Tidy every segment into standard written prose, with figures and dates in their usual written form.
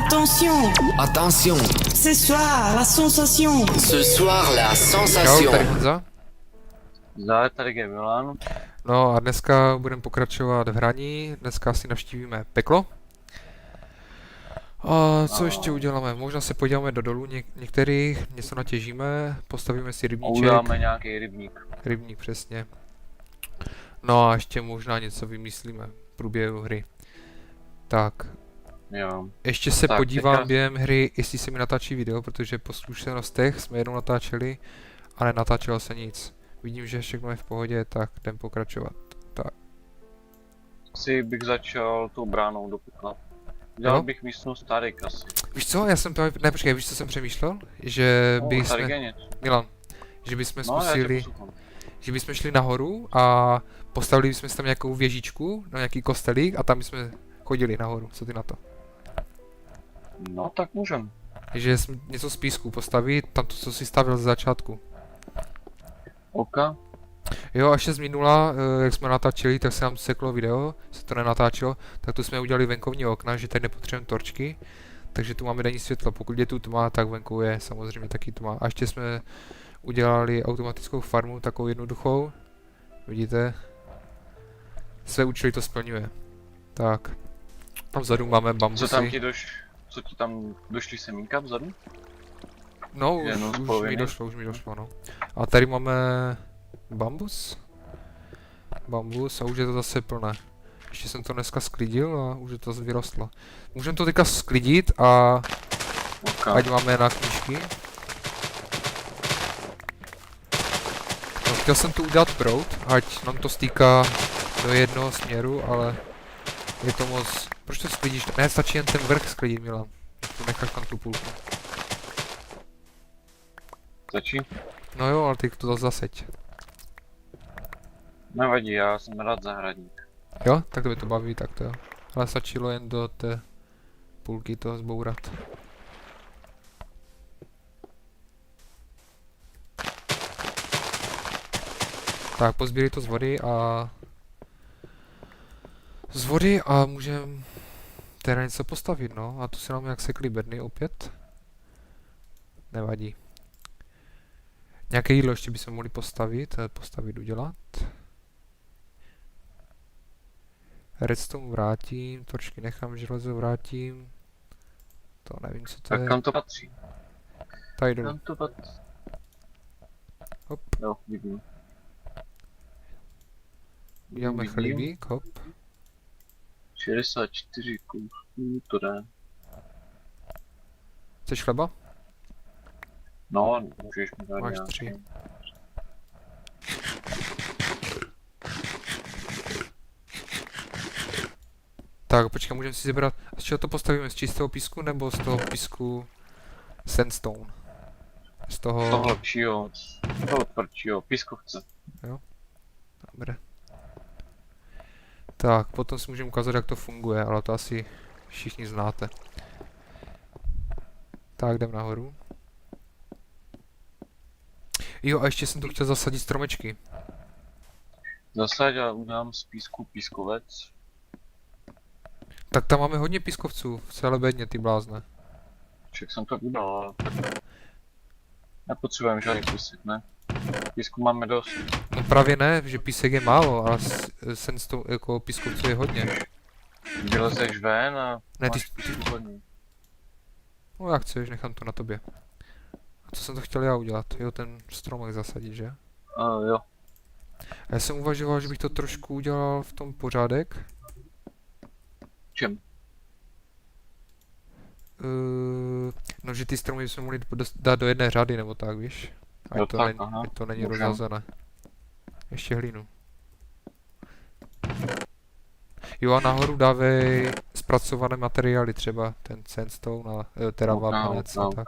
Attention, Attention, ce soir, la sensation. ce soir la Čau, sensation. tady Honza. Zdar, tady je Milan. No a dneska budeme pokračovat v hraní, dneska si navštívíme peklo. A co ještě uděláme? Možná se podíváme do dolů některých, něco natěžíme, postavíme si rybníček. Uděláme nějaký rybník. Rybník, přesně. No a ještě možná něco vymyslíme v průběhu hry. Tak, Jo. ještě se Tak, podívám teďka- během hry, jestli se mi natáčí video, protože po zkušenostech jsme jednou natáčeli a nenatáčelo se nic. Vidím, že všechno je v pohodě, tak jdem pokračovat. Tak. Si bych začal tou bránou do pekla. Dělal Jo. bych místnost Starek asi. Víš co, já jsem právě, ne počkej, víš co jsem přemýšlel? Že Tady bychom, je něco. Milan, že bychom No, já tě zkusili, poslouchám. že bychom šli nahoru a postavili bychom si tam nějakou věžičku, na nějaký kostelík a tam bychom chodili nahoru, co ty na to? No, tak můžem. Že něco z písku postavit, tam to, co si stavil z začátku. Oka. Jo, a ještě z minula, jak jsme natáčeli, tak se nám seklo video, se to nenatáčelo, tak tu jsme udělali venkovní okna, že tady nepotřebujeme torčky, takže tu máme denní světlo, pokud je tu tma, tak venku je samozřejmě taky tma. A ještě jsme udělali automatickou farmu, takovou jednoduchou, vidíte, své účely to splňuje. Tak, tam vzadu máme bambusy. Co ti tam došly semínka vzadu? No, Jenom z už poloviny? už mi došlo, no. A tady máme bambus. Bambus a už je to zase plné. Ještě jsem to dneska sklidil a už je to vyrostlo. Můžeme to teďka sklidit a Oka. ať máme na knížky. No, chtěl jsem tu udělat proud, ať nám to stýká do jednoho směru, ale je to moc... Proč to sklidíš? Ne, stačí jen ten vrch sklidit, Milan. Tu necháš tam tu půlku. Začí? No jo, ale ty to zaseď. Nevadí, já jsem rád zahradník. Jo, tak to by to baví, tak to jo. Ale stačilo jen do té půlky toho zbourat. Tak, pozbírej to z vody a... Z vody a můžeme teda něco postavit, no. A tu se nám jak sekly bedny opět. Nevadí. Nějaké jídlo ještě bychom mohli postavit, udělat. Redstone vrátím, torčky nechám, železo vrátím. To nevím, co to Tak je. kam to patří? Tady dolů. Kam to patří? Hop, Jo, vidím. uděláme Vidím. chlebík, hop. 64 kusů, to jde. Chceš chleba? No, můžeš mi dát Máš nějaký. 3. Tak, počkej, můžeme si zebrat. Z čeho to postavíme? Z čistého písku nebo z toho písku sandstone? Z toho... Toho lepšího, toho tvrdšího, pískovce. Dobré. Tak, potom si můžeme ukázat, jak to funguje, ale to asi všichni znáte. Tak, jdem nahoru. Jo, a ještě jsem tu chtěl zasadit stromečky. Zasaď a udělám z písku pískovec. Tak tam máme hodně pískovců v celé bedně, ty blázne. Však jsem to udělal, ale nepotřebujeme žádný písek, ne? Písku máme dost. No právě ne, že písek je málo, ale sandstone, jako pískovců je hodně. Vylezeš ven a Ne, ty, máš písku hodně. no jak chceš, nechám to na tobě. A co jsem to chtěl já udělat? Jo, ten stromek zasadit, že? Jo. A já jsem uvažoval, že bych to trošku udělal v tom pořádek. Čem? No, že ty stromy bychom mohli dát do jedné řady, nebo tak, víš? Jo, Ať to, tak, aha. ať to není Můžem. rozházené. Ještě hlínu. Jo, a nahoru dávej zpracované materiály, třeba ten sandstone a teda vápenec a tak.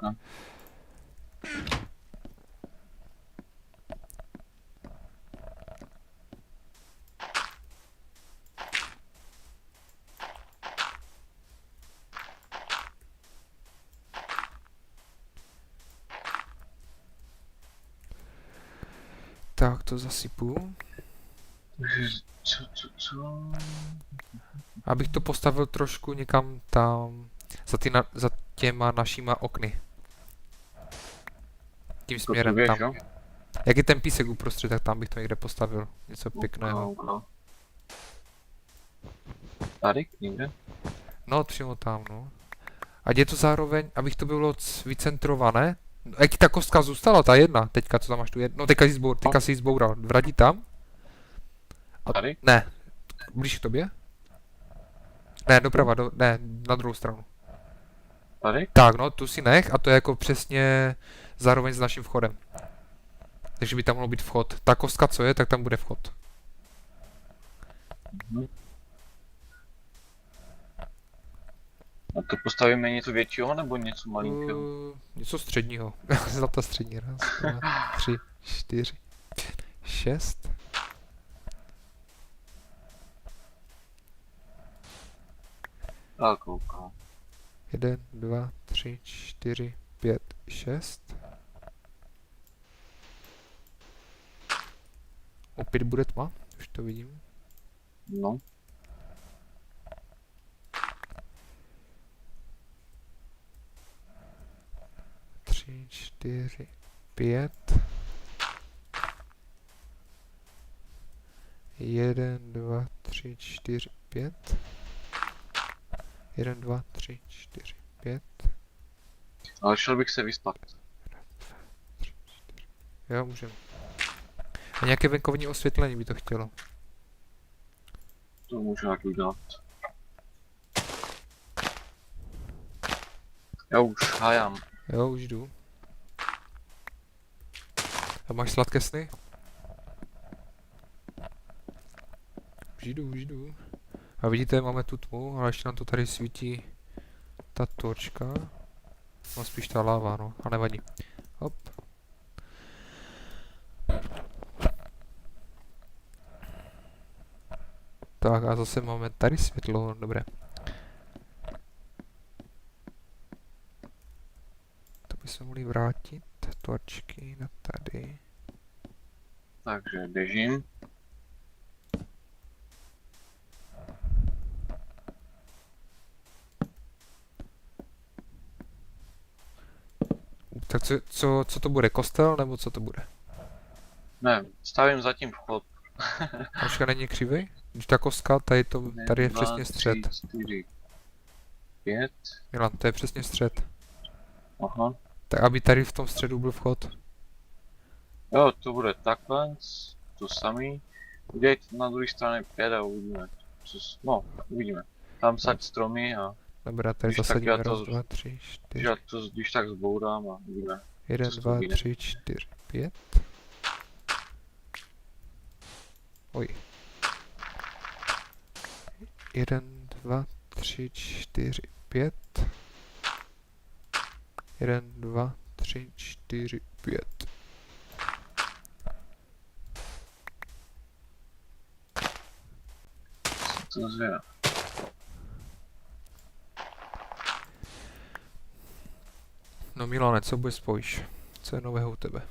Tak, to zasypu. Co? Abych to postavil trošku někam tam, za těma našima okny. Tím To směrem tu běž, tam. jo? Jak je ten písek uprostřed, tak tam bych to někde postavil. Něco pěkného. No. Tady někde? No, přímo tam, no. Ať je to zároveň, abych to bylo vycentrované. Jak ta kostka zůstala, ta jedna, teďka, co tam máš tu jednu, no teďka si ji zboural. Vradí tam? Tady? Ne. Blíž k tobě? Ne, doprava, ne, na druhou stranu. Tady? Tak, no, tu si nech a to je jako přesně zároveň s naším vchodem. Takže by tam mohlo být vchod. Ta kostka, co je, tak tam bude vchod. Mhm. A to postavíme něco většího nebo něco malinkého? Něco středního. Zlatá střední. Raz, dva, 3, 4, 5, 6. Tak, koukám. 1, 2, 3, 4, 5, 6. Opět bude tma, už to vidím. No. Tři, 4, 5. 1, 2, 3, 4, 5. 1, 2, 3, 4, 5. Ale šel bych se vyspat. Jo, můžeme. A nějaké venkovní osvětlení by to chtělo. To můžu nějak udělat. Já už hájám. Jo, už jdu. A máš sladké sny? Už jdu. A vidíte, máme tu tmu, ale ještě nám to tady svítí ta torčka. No spíš ta láva, no, a nevadí. Hop. Tak a zase máme tady světlo, dobré. To bychom mohli vrátit, torčky na tady. Takže běžím. Tak co to bude, kostel nebo co to bude? Ne, stavím zatím vchod. Počka, není křivej? Když ta kostka, tady je přesně střed. 4, 5. Milan, to je přesně střed. Aha. Tak aby tady v tom středu byl vchod. Jo, to bude takhle, to samý. Udělejte na druhé straně 5 a uvidíme. No, uvidíme. Tam saď stromy a Dobrá, tady Když tak zasadíme já to raz, 2, 3, 4. já to když tak zbourám a uvidíme. 1, co 2, vyjde. 3, 4, 5. Oj. 1, 2, 3, 4, 5. 1, 2, 3, 4, 5. Co to zvědá? No Milane, co bude spojíš? Co je nového u tebe?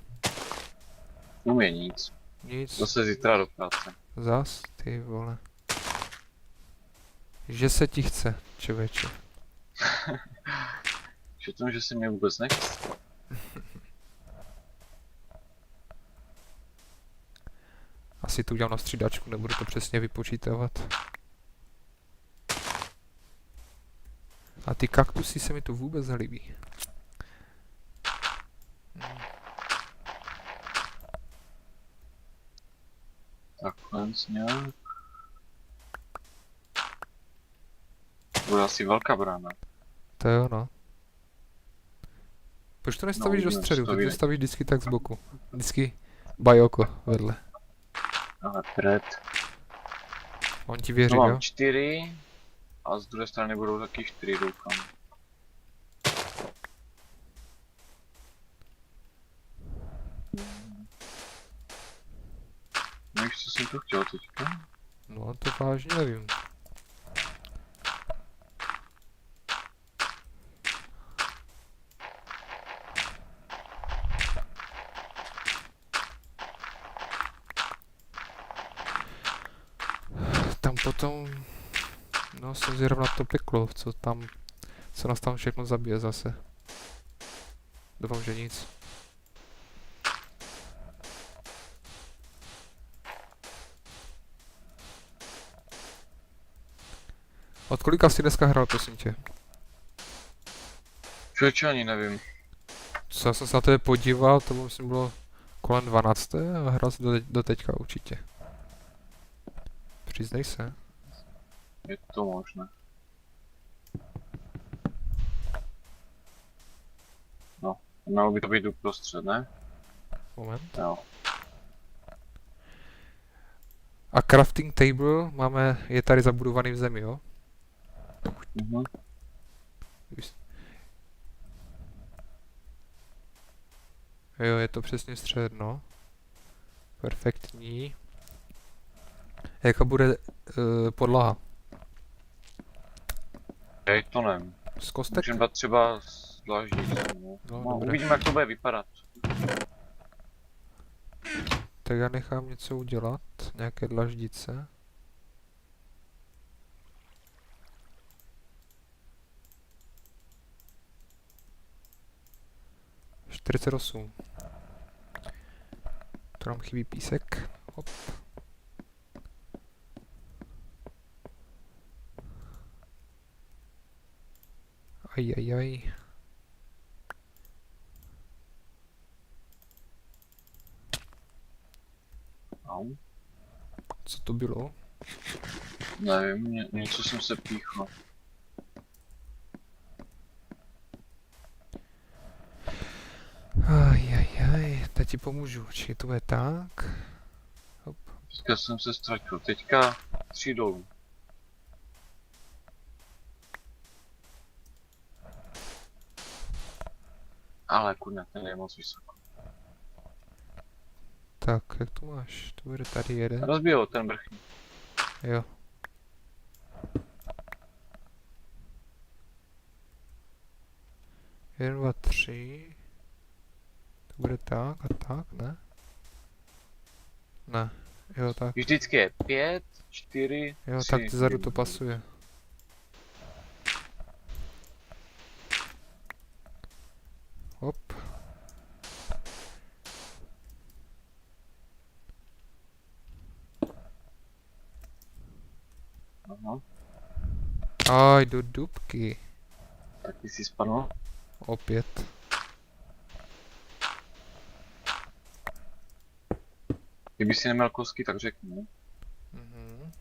U mě nic. Nic. Zase zítra do práce. Zas, ty vole. Že se ti chce, člověče. Že tomu, že se mě vůbec nechce. Asi to udělám na střídačku, nebudu to přesně vypočítávat. A ty kaktusy se mi tu vůbec nelíbí. Takhle nějak. Bude asi velká brána. To jo, no. Proč to nestavíš do uvidíme, středu? co to Ty to vyjde. stavíš vždycky tak z boku. Vždycky bajoko vedle. Ale před. On ti věří, No jo? mám 4. A z druhé strany budou taky 4, doufám. No víš, co jsem tu chtěl teďka? No to vážně nevím. Tam potom... No jsem zvědav na to peklo, co tam Co nás tam všechno zabije zase. Doufám, že nic. Od kolika jsi dneska hrál, prosím tě? Člověče, ani nevím. Co já jsem se na tebe podíval, to myslím bylo kolem 12. a hrál jsi do teďka určitě. Přiznej se. Je to možné. No, mělo by to být uprostřed, ne? Moment. Jo. A crafting table máme, je tady zabudovaný v zemi, jo? Mhm. Jo, je to přesně střed, no. Perfektní. Jaká bude podlaha? Hej, to nevím. Z kostek? Můžeme dát třeba z dlaždice, no. No, No, dobré. uvidíme, jak to bude vypadat. Tak já nechám něco udělat, nějaké dlaždice. ...48. To nám chybí písek. Hop. Ajajaj. Au. Co to bylo? Nevím, něco jsem se píchl. Ajajaj, teď ti pomůžu. Či to je tak? Hop. Teďka jsem se ztratil. Teďka 3 dolů. Ale kurňa, ten je moc vysoko. Tak, jak to máš? To bude tady jeden. Rozbijel ten vrchní. Jo. Jeden, dva, tři. To bude tak a tak, ne? Ne. Jo, tak. Vždycky je 5, 4, Jo, 3. tak zadu to pasuje. Hop. Aha, Aj, do dubky. tak ty jsi spadl. Opět. Kdyby si neměl kostky, tak řekni. Mhm.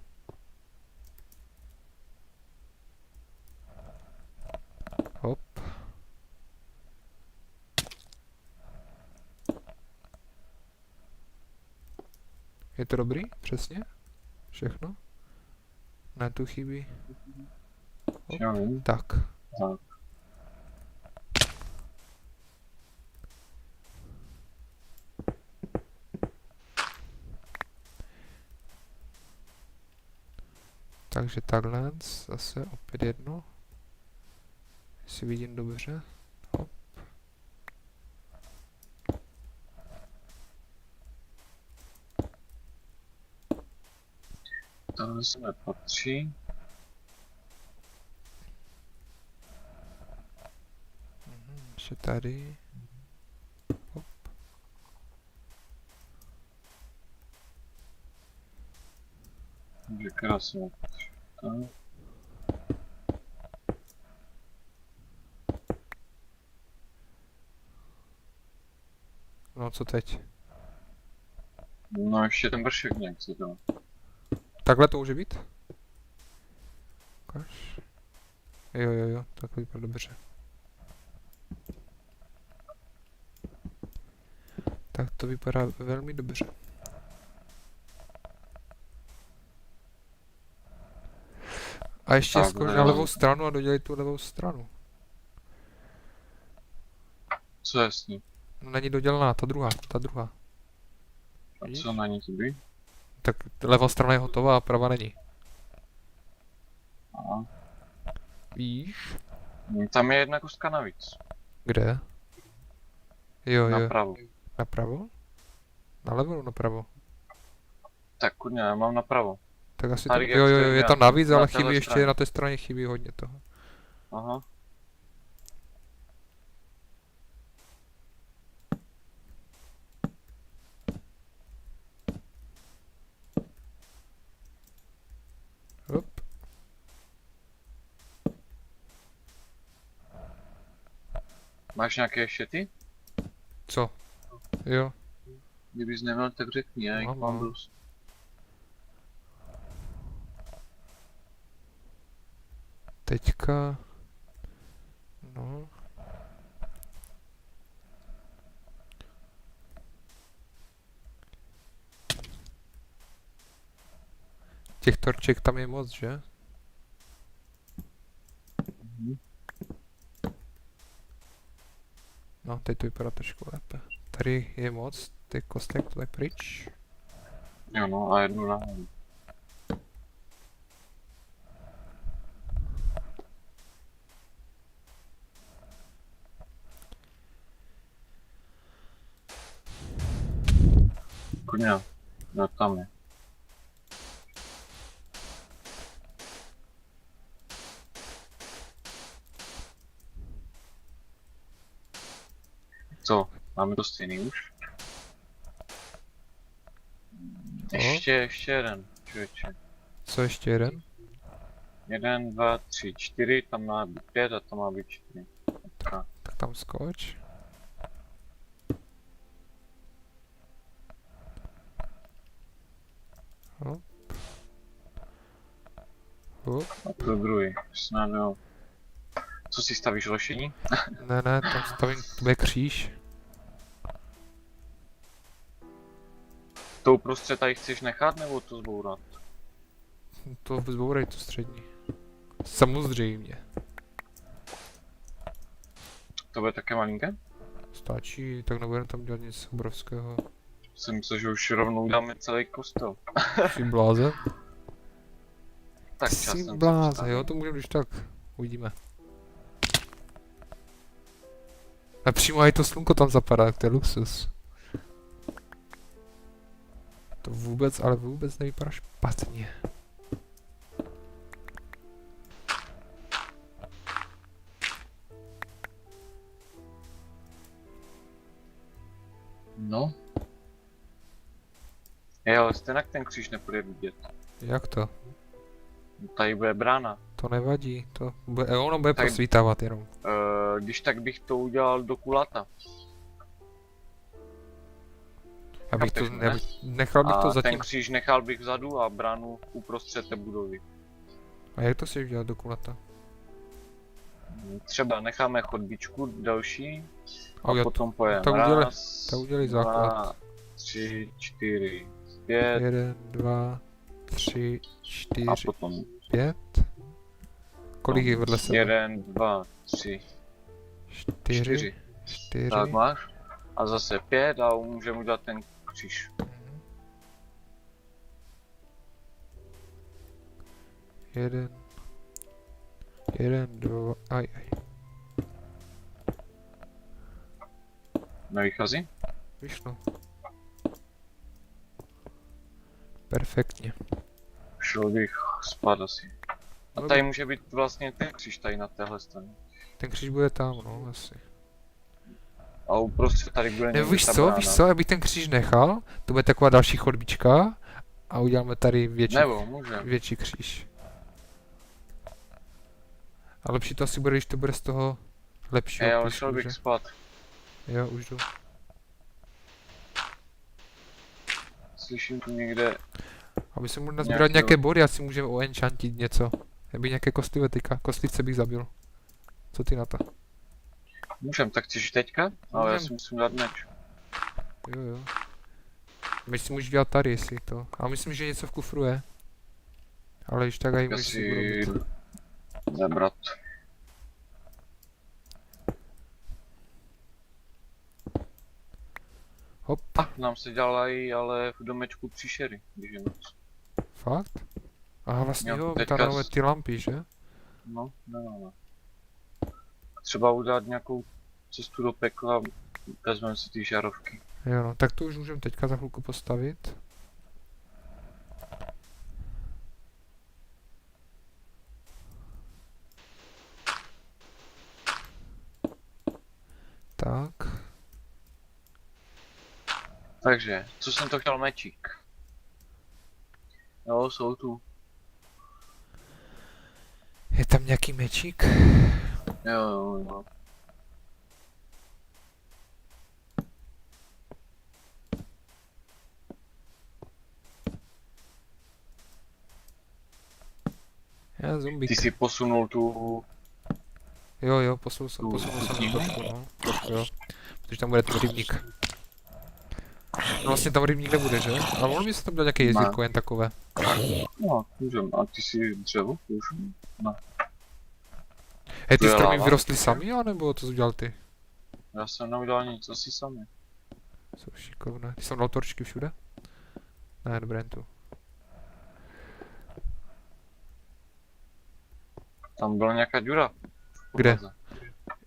Hop. Je to dobrý? Přesně? Všechno? Ne, tu chybí. Já nevím. Tak. Tak. Takže takhle, zase opět jedno. Jestli vidím dobře. Hop. Tohle se nepatří. Ještě tady. Hop. Takže krásně nepatří. Tak. No co teď? No ještě ten vršek nějak se to. Takhle to může být? Ukaž. Jo, jo, jo, takhle vypadá dobře. Tak to vypadá velmi dobře. A ještě Tak, skoč na jo. levou stranu a dodělej tu levou stranu. Co je s ní? No, není dodělaná, ta druhá, ta druhá. A Vidíš? co na ní chybí? Tak levá strana je hotová a pravá není. Aha. Víš? Tam je jedna kostka navíc. Kde? Jo, jo. Napravo. Napravo? Nalevo nebo napravo? Tak kurňa, já mám napravo. Tak asi Tady to, jak jo, jo, stojím je já, tam navíc, na ale téhle chybí ještě straně. na té straně chybí hodně toho. Aha. Máš nějaké ještě ty? Co? Jo, Kdybys neměl, tak řekni, já jich Mám, mám mám. dost. teďka... No... Těch torček tam je moc, že? Mhm. No, teď to vypadá trošku lépe. Tady je moc, ty kostek to je pryč. Jo no, a jednu náhodou. Kurňa, no tam je. Co? Máme to stejný už? Ještě jeden, člověče. Co ještě jeden? 1, 2, 3, 4, tam má být 5 a tam má být 4. Tak tam skoč. Hop. Hop. A to druhý, snad jo. Co si stavíš, lošení? Ne, tam stavím, to bude kříž. To uprostřed tady chceš nechat nebo to zbourat? To zbourej to střední. Samozřejmě. To bude také malinké? Stačí, tak nebudeme tam dělat nic obrovského. Jsem myslel, že už rovnou dáme celý kostel. Jsi bláze? Tak Jsi časem. bláze, jo, to můžeme když tak. Uvidíme. A přímo i to slunko tam zapadá, to je luxus. To vůbec, ale vůbec nevypadá špatně. No. Ale stejně ten kříž nepůjde vidět. Jak to? Tady bude brána. To nevadí, to bude, ono bude Tak- prosvítávat jenom. Když tak bych to udělal do kulata. Já bych to, chápeš, ne? nechal bych to A ten zatím. kříž nechal bych vzadu a bránu uprostřed té budovy. A jak to si udělat do kulata? Třeba necháme chodbičku další a jo, potom pojem. tak udělej- Raz, tak udělej dva, základ. 3, 4, 5 1, 2, 3, a 4, potom 5. Kolik je vedle sebe? 1, 2, 3, 4, 4. 4. Tak máš. A zase 5 a můžeme udělat ten kříž. Jeden. 1, 2, aj. Nevychází? Vyšlo. Perfektně. Šel bych spát asi. A tady může být vlastně ten kříž tady na téhle straně. Ten kříž bude tam, no, asi. A uprostřed tady bude Ne, někde ta víš brána. co, já bych ten kříž nechal, to bude taková další chodbička a uděláme tady Nebo může. větší kříž. A lepší to asi bude, když to bude z toho lepšího Ale písku, šel bych že? spát. Jo, už jdu. Slyším tu někde. Aby se mohli nazbírat nějaké body, asi můžeme oenchantit něco. Já bych nějaké kostlivce teďka, kostlivce bych zabil. Co ty na to? Můžem, tak chceš teďka? Ale já Můžem. si musím dát meč. Jo. Meč si můžeš dělat tady, jestli to. A myslím, že něco v kufru je. Ale když tak aj Já můžeš si si urobit. zabrat. Hop, Nám se dělají ale v domečku příšery, když je noc. fakt? Aha, vlastně Jo, jo, teďka tam máme ty lampy, že? No, nemáme. Třeba udělat nějakou cestu do pekla, vezmeme si ty žárovky. Jo no, tak to už můžeme teďka za chvilku postavit. Tak. Takže, co jsem to chtěl mečík? Jo, jsou tu. Je tam nějaký mečík? Jo. Já zombík. Ty si posunul tu... Jo, posunul jsem trošku, no. Trošku, jo. Protože tam bude ten rybník. No vlastně tam rybník nebude, že? Ale mohl by se tam dát nějaké jezdítko jen takové. No, můžem. A ty si dřevo už? No. Hej, To ty je stromy láva. vyrostly sami, anebo to udělal ty? Já jsem neudělal nic, asi sami. Jsou šikovné. Ty jsem dal torčky všude? Ne, dobré, jen tu. Tam byla nějaká díra. Kde?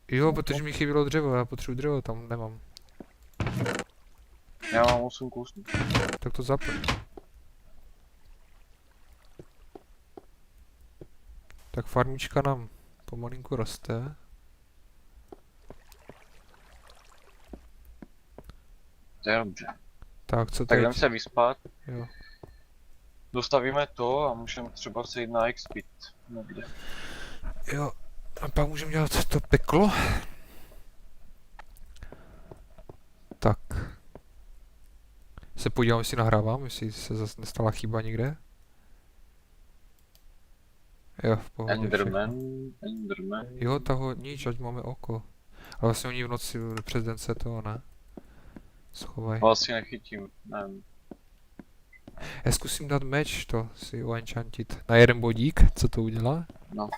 Jo, protože mi chybělo dřevo, já potřebuji dřevo, tam nemám. Já mám 8 kusů. Tak to zaplň. Tak farmička nám pomalinku roste. To je dobře. Tak, co Tak teď? jdem se vyspat. Jo. Dostavíme to a můžeme třeba se jít na Expit. Někde. Jo, a pak můžeme dělat to peklo. Tak. Se podívám, jestli nahrávám, jestli se zase nestala chyba někde. Jo, v pohodě. Enderman. Jo, toho nič, ať máme oko. Ale vlastně oni v noci přes den se toho ne. Schovaj. To asi nechytím, nevím. Já zkusím dát meč, to si uenchantit. Na jeden bodík, co to udělá? No.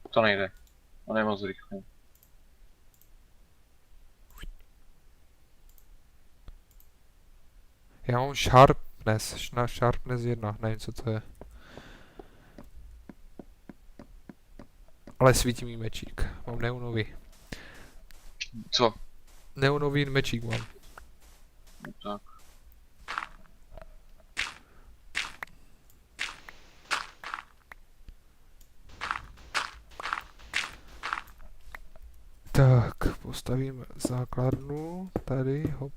To nejde. On je moc rychlý. Já mám sharpness, na sharpness 1, nevím co to je. Ale svítí mi mečík, mám neonový. Co? Neonový mečík mám. No tak. Tak, postavím základnu, tady, hop.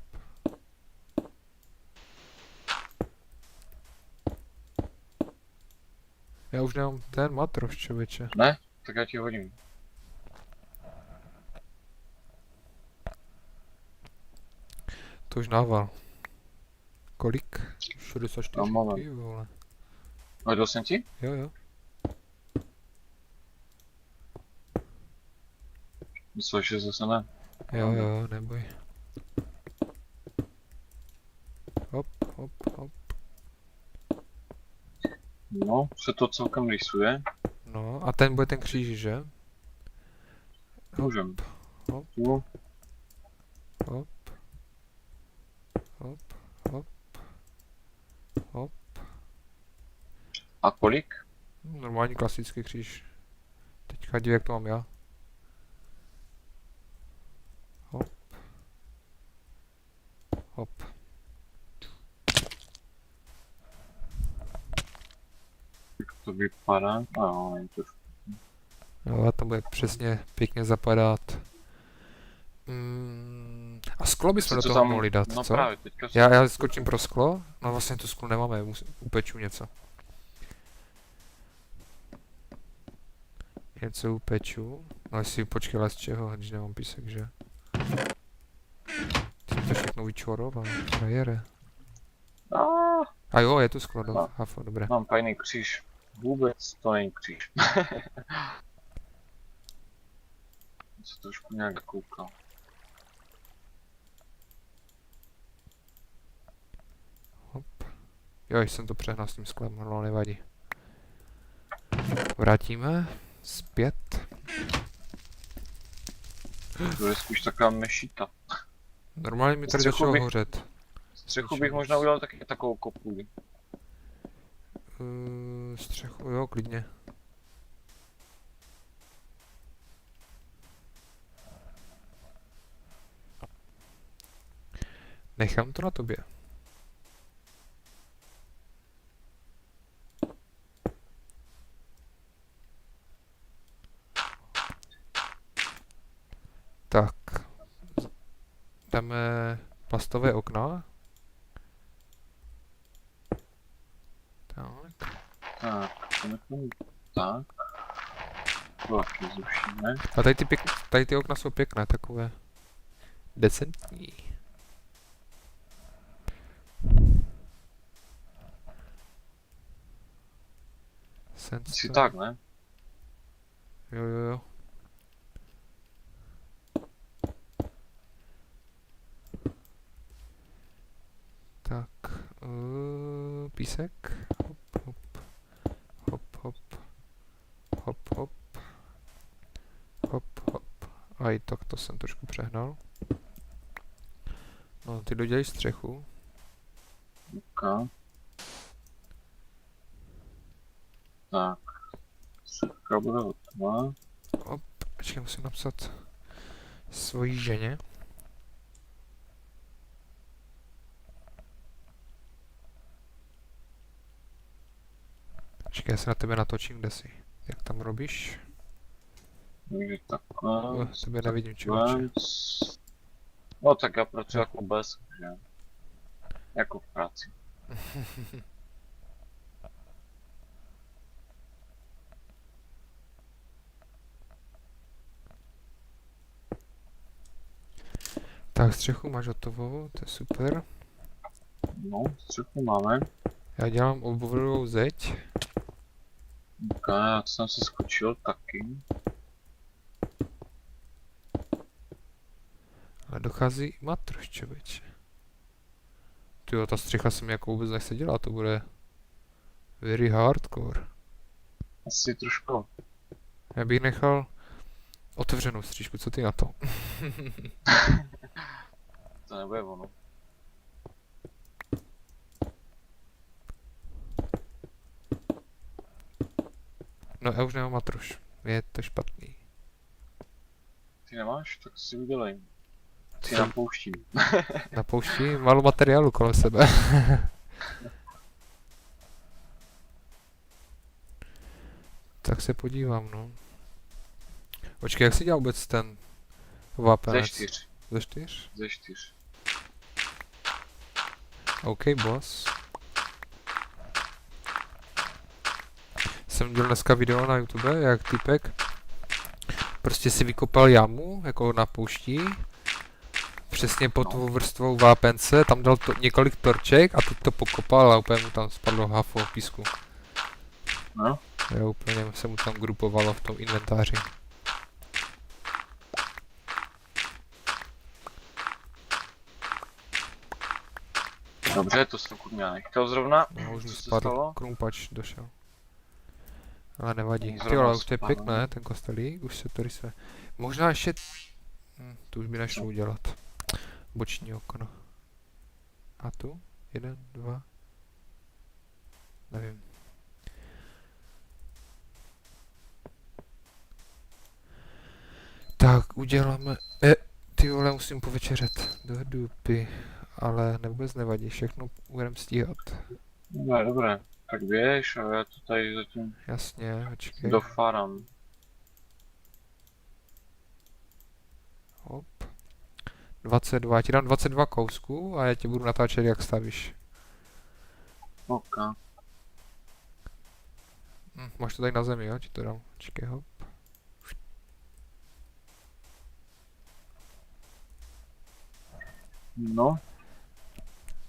Já už nemám ten matroš, člověče. Ne? Tak já ti hodím. To už nával. Kolik? 64, No, moment. ty vole. Hodil jsem ti? Jo. Myslel, že zase ne. Jo, neboj. Hop. No, se to celkem rýsuje. No, a ten bude ten kříž, že? Můžem. Hop. Tu. Hop. A kolik? Normální klasický kříž. Teďka dívej, jak to mám já. Hop. Jak to vypadá? No, je to... Jo, a to bude přesně pěkně zapadat. A sklo bychom do Co toho tam- mohli dát, No co? právě, teďka Já skočím pro sklo, no vlastně tu sklo nemáme, upeču něco. Něco upeču, no jestli počkej, ale z čeho, když nemám písek, že? Jsem to všechno vyčoroval, frajere. A jo, je tu sklo, No. hafo, dobré. Mám fajný kříž. Vůbec to není kříž. Se trošku nějak koukal. Jo, jsem to přehnal s tím sklem, no nevadí. Vrátíme zpět. To je spíš taková mešita. Normálně mi tady Střechu začalo bych- hořet. Střechu bych možná udělal taky takovou kopuli. Střechu, jo, klidně. Nechám to na tobě. Tak. Dáme plastové okna. Tak. Tak, to nechám tak. To taky zrušíme. A tady ty okna jsou pěkné, takové decentní. Asi Sandstone. tak, ne? Jo. Tak, písek. Hop. Aj tak to jsem trošku přehnal. No, ty dodělej střechu. Ok. Tak. Střechka bude hotová. Počkej, musím napsat svojí ženě. Počkej, já se na tebe natočím, kde jsi. Jak tam robíš? Takže takhle. Tebe nevidím, člověče. No tak já pracuji jako bez, že? Jako v práci. Tak, střechu máš hotovou, to je super. No, střechu máme. Já dělám obvodovou zeď. Ok, já jsem si skočil taky. Ale dochází i matroš, člověče. Tyjo, ta střecha se mi jako vůbec nechce dělat, to bude very hardcore. Asi trošku. Já bych nechal otevřenou střížku, co ty na to? To nebude ono. No já už nemám matroš, je to špatný. Ty nemáš? Tak si udělej. Ty na pouští. Na poušti málo materiálu kolem sebe. Tak se podívám, no. Počkej, jak si dělal vůbec ten vápenec? Ze 4. Ze 4? Ze 4. OK, boss. Jsem dělal dneska video na YouTube, jak typek prostě si vykopal jamu, jako na poušti. Přesně pod tou vrstvou vápence, tam dal několik torček a teď to pokopal a úplně mu tam spadlo hafo písku. No. Jo, úplně se mu tam grupovalo v tom inventáři. Dobře, to jsem kurňa nechtěl zrovna. No, už mi Co se spadl, stalo? krumpač došel. Ale nevadí. Zrovna Ty ale už to je spadl. pěkné, ten kostelík, už se to rysuje. Možná ještě... to už by nešlo udělat. Boční okno. A tu? 1, 2... Nevím. Tak, uděláme... Ty vole, musím povečeřet. Do dupy. Ale vůbec nevadí, všechno budeme stíhat. No, dobré. Tak běž a já to tady zatím Jasně, počkej. dofarám. Hop. 22, já ti dám 22 kousků a já tě budu natáčet, jak stavíš. Ok. Máš to tady na zemi, jo? Ti to dám. Počkej, hop. No,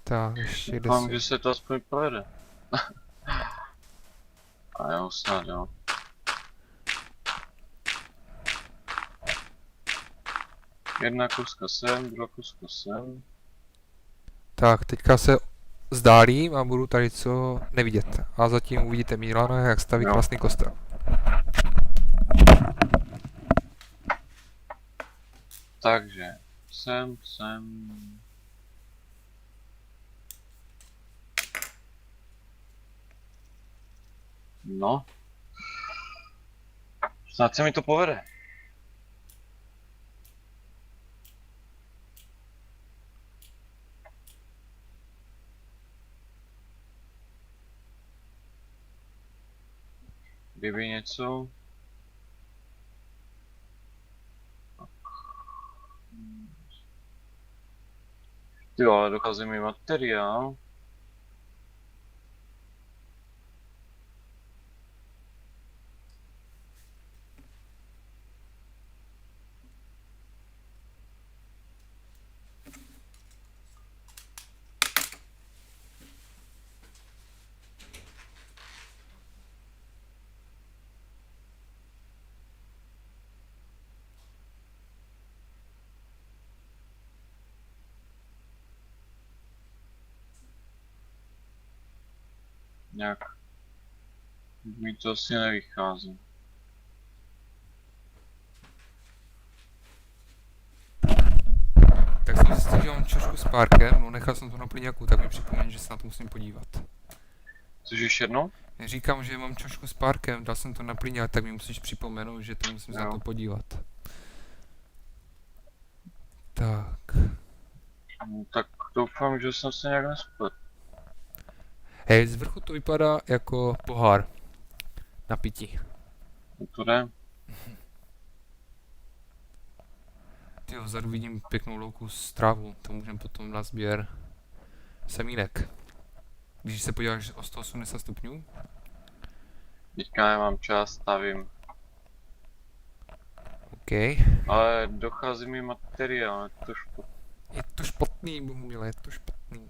Tak, ještě doufám, 10. že se to aspoň povede. A jo, snad jo. Jedna kouska sem, druhá kouska sem. Tak, teďka se zdálím a budu tady co nevidět. A zatím uvidíte Milana, jak staví Jo. krásný kostel. Takže, sem. No. Snad se mi to povede. Kdyby něco... Jo, ale dochází mi materiál. nějak... Mi to asi nevychází. Tak jsem zjistil, že mám čošku s párkem, no nechal jsem to na plyňaku, tak mi připomíná, že se na to musím podívat. Což ještě jednou? Říkám, že mám čošku s párkem, dal jsem to na plyňák, tak mi musíš připomenout, že to musím se na Jo. to podívat. Tak. Tak doufám, že jsem se nějak nesplet. Hej, z vrchu to vypadá jako pohár na pití. To jde. Tyjo, vzadu vidím pěknou louku s trávou, to můžeme potom na sběr semínek. Když se podíváš o 180 stupňů, Teďka nemám čas, stavím. OK. Ale dochází mi materiál, je to špatný. Je to špatný, bohumile, je to špatný.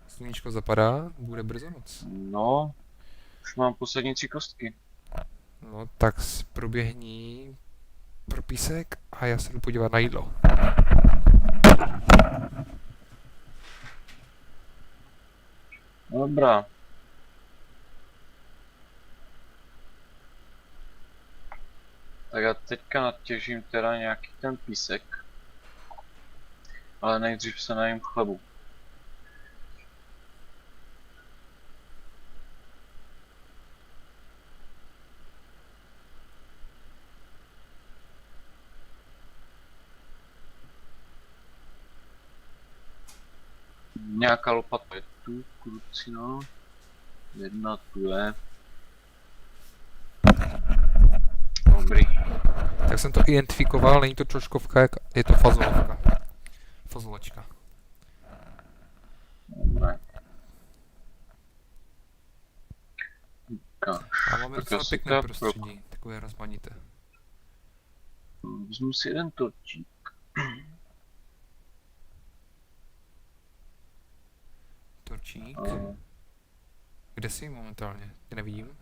Sluníčko zapadá, bude brzo noc. No, už mám poslední 3 kostky. No tak proběhni pro písek a já se jdu podívat na jídlo. Dobrá. Tak já teďka natěžím teda nějaký ten písek. Ale nejdřív se najím chlebu. Nějaká lopata je tu, krucina. Jedna tu je. Dobrý. Tak jsem to identifikoval, není to čočkovka, je to fazolovka. Fazolačka. Dobré. A máme Tak docela asi pěkné tak, prostředí, takové rozmanité. Vezmu si jeden torčík. Torčík. A Kde jsi momentálně? Tě nevidím.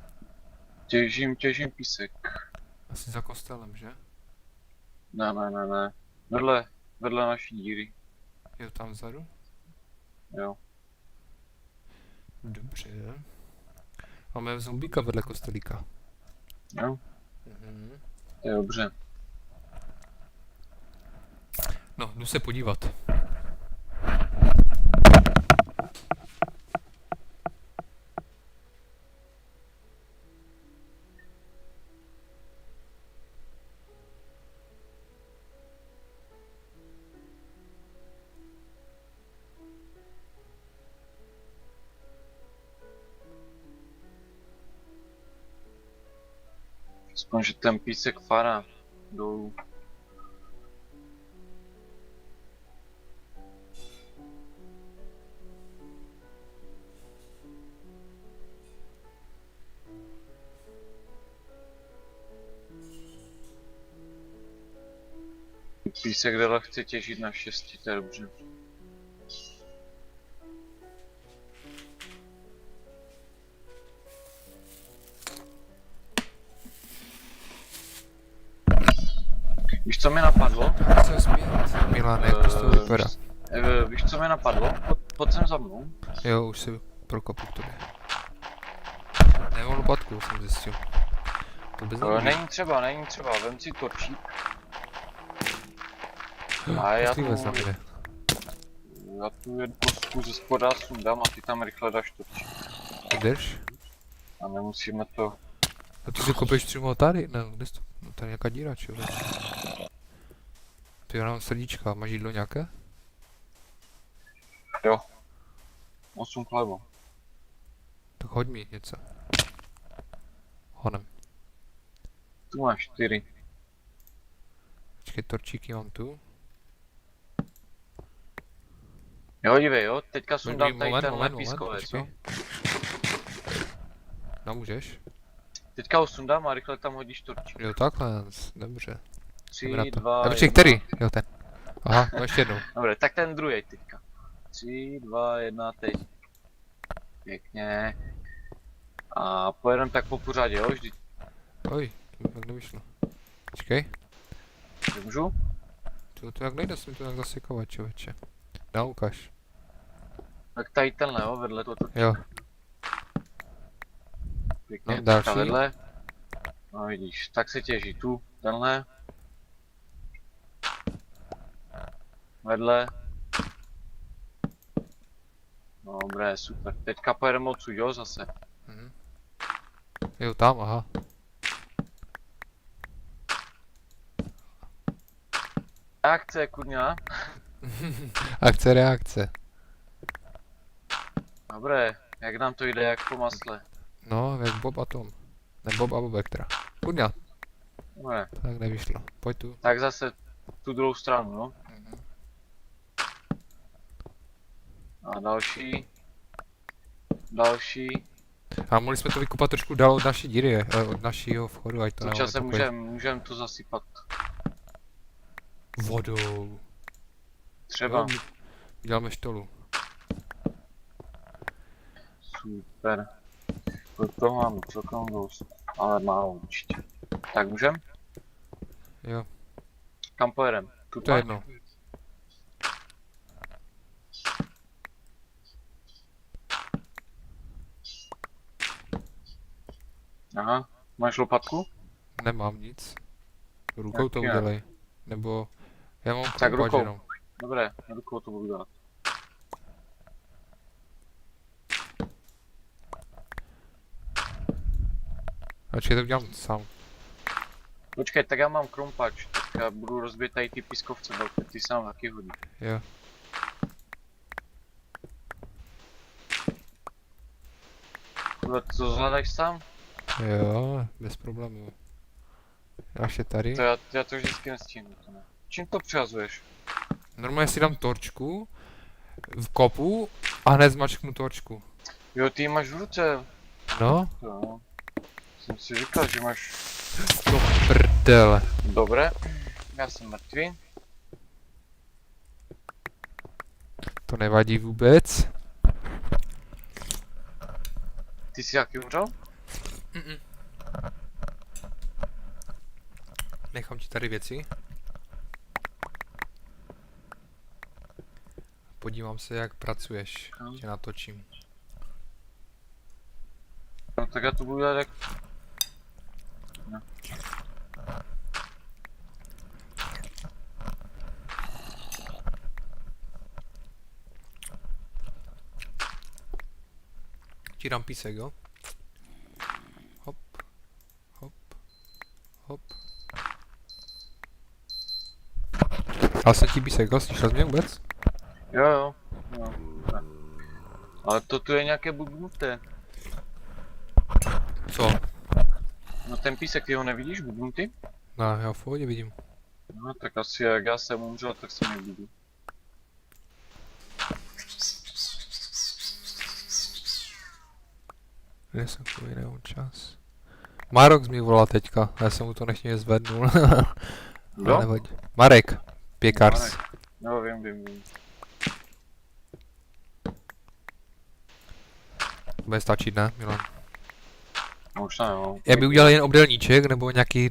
těžím písek. Asi za kostelem, že? Ne. Vedle naší díry. Jo, tam vzadu? Jo. Dobře. Máme zombíka vedle kostelíka. Jo, Mhm. to je dobře. No, jdu se podívat. Aspoň, že ten písek fará dolů. Písek jde lehce těžit na 6, to je dobře. Víš, co mi napadlo? Tak se smět. Milane, jak to z toho vypadá? Víš, co mi napadlo? Pojď sem za mnou. Jo, už si prokopu k tobě. Nemám lopatku, jsem zjistil. To bez Není třeba, vem si torčík. A já tu jednu kostku ze spoda sundám a ty tam rychle dáš torčík. Drž. A nemusíme to... A ty si kopeš přímo tady? Ne, kde jsi to? No tady nějaká díra, čili. Ty já mám srdíčka, máš jídlo nějaké? Jo. 8 chleba. Tak hoď mi něco. Honem. Tu máš 4. Počkej, torčíky mám tu. Jo, dívej, jo, teďka sundám Počkej, tady tenhle pískovec, počkej. jo. No můžeš. Teďka ho sundám a rychle tam hodíš torčík. Jo, takhle, dobře. 3, Jdeme na to. 2, A počkej, který? Jo, ten. Aha, no ještě jednou. Dobré, tak ten druhý teďka. 3, 2, 1, teď. Pěkně. A pojedeme tak po pořadě, jo, vždy. Oj, to by tak nevyšlo. Počkej. Můžu? To jak nejde, jsem to nějak zasekovat, člověče. No, ukaž. Tak tady tenhle, jo, vedle to Jo, pěkně, no, teďka další. vedle. No vidíš, tak se těží tu, tenhle. Vedle. No, dobré, super. Teďka pojedeme odsud, jo, zase. Mhm. Jo, tam, aha. Akce, kurňa. Akce, reakce. Dobré, jak nám to jde, jak po masle. No, jak Bob a Tom. Ne, Bob a Bobek teda. Kurňa, Dobré, tak nevyšlo. Pojď tu. tak zase tu druhou stranu, no. A další. Další. A mohli jsme to vykupat trošku dál od naší díry, od našího vchodu, ať to Současně neopakuje. můžem to zasypat. Vodou. Třeba. Jo, děláme štolu. Super. To mám celkem dost, ale málo určitě. Tak můžem? Jo, Kam pojedem? Tu to je pak? jedno. Aha, máš lopatku? Nemám nic. Rukou to Jak jinak? udělej. Nebo já mám Tak kroupač rukou. jenom. Dobré, rukou to budu dělat. Počkej, to udělám sám. Počkej, tak já mám krumpač, tak já budu rozbít tady ty pískovce velké, ty sám taky hodí. Jo. Tohle to zvládáš sám? Jo, bez problémů. Až je tady. To já to vždycky nestihnu, to ne. Čím to přihazuješ? Normálně si dám torčku, v kopu a hned zmačknu torčku. Jo, ty ji máš v ruce. No, Jo. Jsem si říkal, že máš... to prdele. Dobré. Já jsem mrtvý. To nevadí vůbec. Ty jsi jaký umřel? Nechám ti tady věci. Podívám se, jak pracuješ. Tě natočím. No tak já to budu dělat jak... No. Ti dám písek, jo? Hop. Hop. Hop. Dal jsem ti písek, jo? Slyšel jsi mě vůbec? Jo. Ne. Ale to tu je nějaké bubnuté. Co? No ten písek, ty ho nevidíš, bubnutý? No, já v pohodě vidím. No tak asi jak já jsem umřel, tak se nebudu. Kde jsem kvůli jiného čas? Marok mi volal teďka, já jsem mu to nechtěl zvednul. Kdo? Ale nevadí. Marek, Pěkars. Jo, vím. Bude stačit, ne, Milan? No už ne, no. Já bych udělal jen obdélníček, nebo nějaký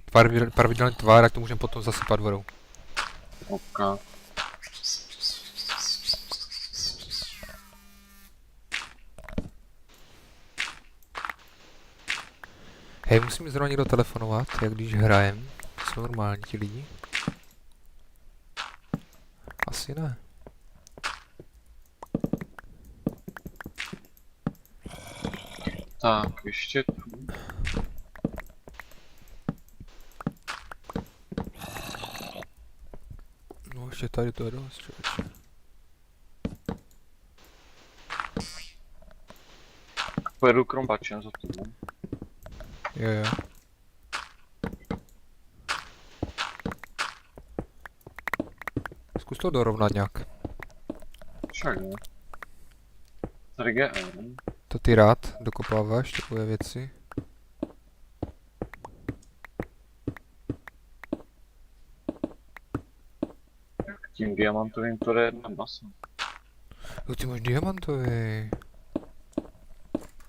pravidelný tvar, jak to můžeme potom zasypat vodou. Ok. Hej, musí mi zrovna někdo telefonovat, jak když hrajem. Jsou normální ti lidi? Asi ne. Tak, ještě tu. No ještě tady to je dost, člověče. Pojedu krompačem za tebou. Jo. Zkus to dorovnat nějak. Však jo. Tady GR. To ty rád dokopáváš takové věci. Tím diamantovým to jde jedna masa. Jo, ty máš diamantový.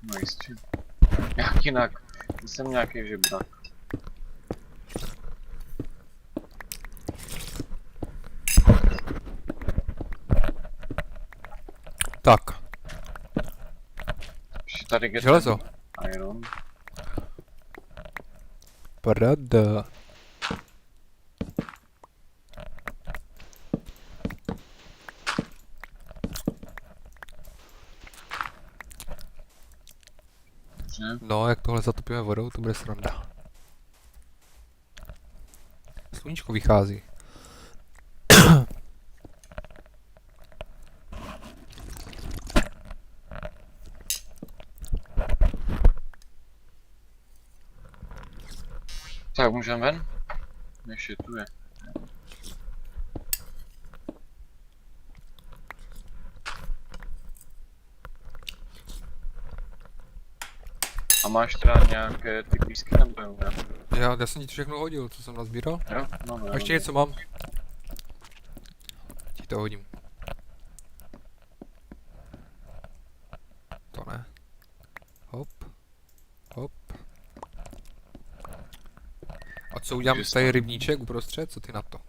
No jistě. Jak jinak? Jsem nějaký žebrak. Tak. tady get Železo. iron. Paráda. Dobře. No, jak tohle zatopíme vodou, to bude sranda. Sluníčko vychází. Tak můžeme ven? Ještě tu je. A máš teda nějaké ty písky nebo jo? Já jsem ti to všechno hodil, co jsem nazbíral. Jo? No, A ještě něco mám. Ti to hodím. To ne. Hop. Hop. A co udělám z tady rybníček uprostřed? Co ty na to?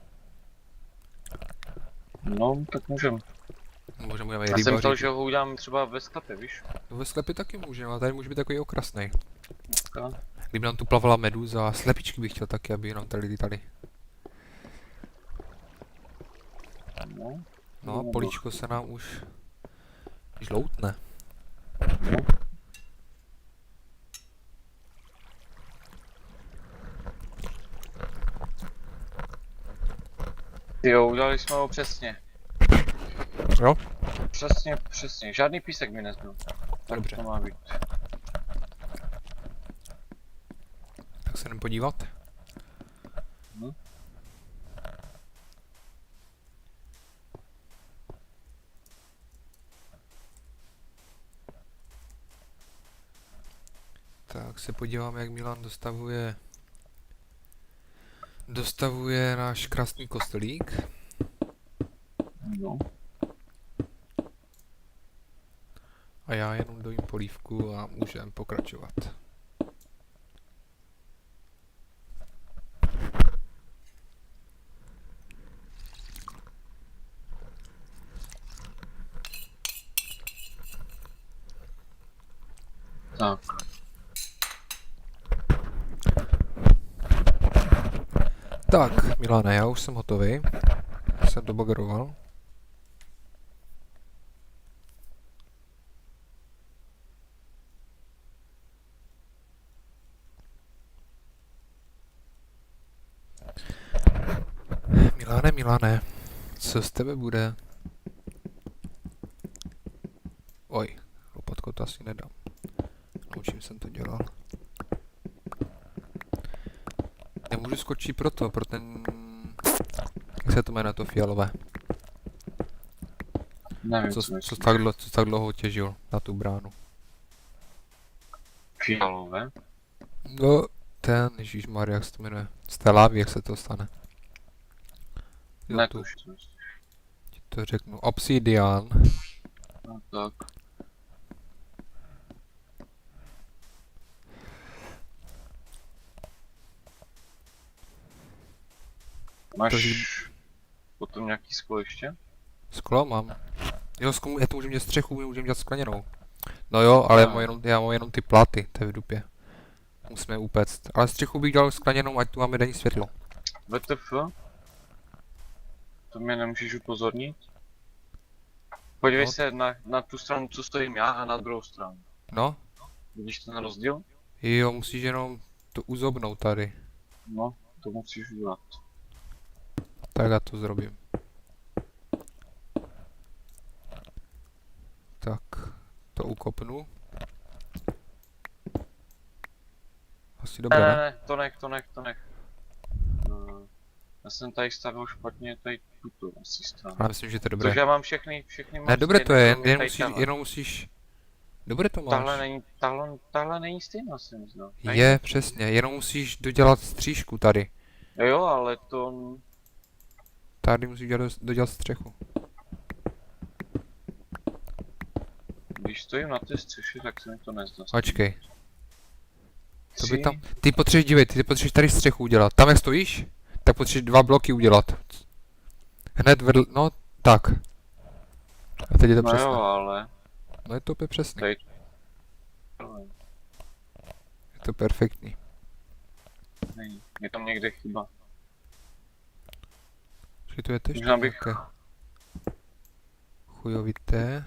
No, tak můžeme. Můžeme udělat Já jsem rybaři. myslel, že ho udělám třeba ve sklepě, víš? No ve sklepě taky můžeme, ale tady může být takový okrasnej. Tak. Kdyby nám tu plavala meduza a slepičky bych chtěl taky, aby nám tady lítali. No. No a políčko se nám už žloutne. Jo, udělali jsme ho přesně. Jo? Přesně, přesně. Žádný písek mi nezbyl. Tak Dobře. to má být. Tak se jdem podívat. Hm? Tak se podíváme, jak Milan dostavuje náš krásný kostelík. No. A já jenom dojím polívku a můžeme pokračovat. Tak. Tak, Milane, já už jsem hotový. Jsem dobageroval. Milane, co z tebe bude? Oj, lopatko to asi nedám. Naučím jsem to dělal. Nemůžu skočit pro ten... Jak se to jmenuje, to fialové? Nevím, Co co tak dlouho těžil na tu bránu? Fialové? No, ten, ježišmarja, jak se to jmenuje? Z té lávy, jak se to stane? Jo, tu Netuším. ti to řeknu. Obsidian. No tak. Máš potom nějaký sklo ještě? Sklo mám. Jo, já to můžu dělat střechu, můžu dělat skleněnou. No jo, ale já mám jenom ty platy, to je v dupě. Musíme je upéct. Ale střechu bych dělal skleněnou, ať tu máme denní světlo. VTF? To mě nemůžeš upozornit? Podívej No. se na tu stranu, co stojím já, a na druhou stranu. No, Vidíš ten rozdíl? jo, musíš jenom to uzobnout tady. No, to musíš udělat. Tak já to zrobím. Tak, to ukopnu. Asi dobré, ne? Ne, to nech. Já jsem tady stavil špatně tady tuto asi stranu. Já myslím, že to je dobré. Protože já mám všechny Ne, dobré to je, stejné, jenom musíš... Dobré to máš. Tahle není stejná, jsem znal. Je, přesně, jenom musíš dodělat střížku tady. Jo, ale to... Tady musíš dodělat střechu. Když stojím na té střeše, tak se mi to nezdá. Počkej, to by 3, tam... Ty potřebuješ, dívej, ty potřebuješ tady střechu udělat. Tam jak stojíš, tak potřebuješ 2 bloky udělat. Hned vedle, no, tak. A teď je to no přesně. jo, ale... No je to úplně přesně. Tady... Je to perfektní. Není. Je tam někde chyba. Že to je to ještě Možná bych- nějaké chujovité.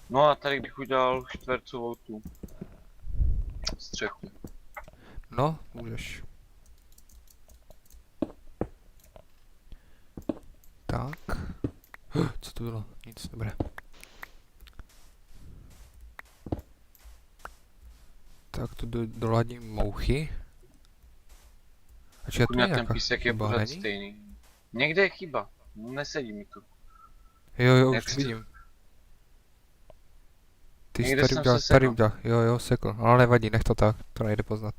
No a tady bych udělal čtvercovou tu střechu. No, můžeš. Tak. Co to bylo? Nic, dobré. Tak tu doladím mouchy. A či je tu Kurňa, ten nějaká písek je chyba, pořád není? stejný. Někde je chyba. Nesedí mi tu. Jo, Jak už to- vidím. Ty jsi Někde tady jsem udělal, se tady sekl. udělal. Jo, sekl. Ale nevadí, nech to tak. To nejde poznat.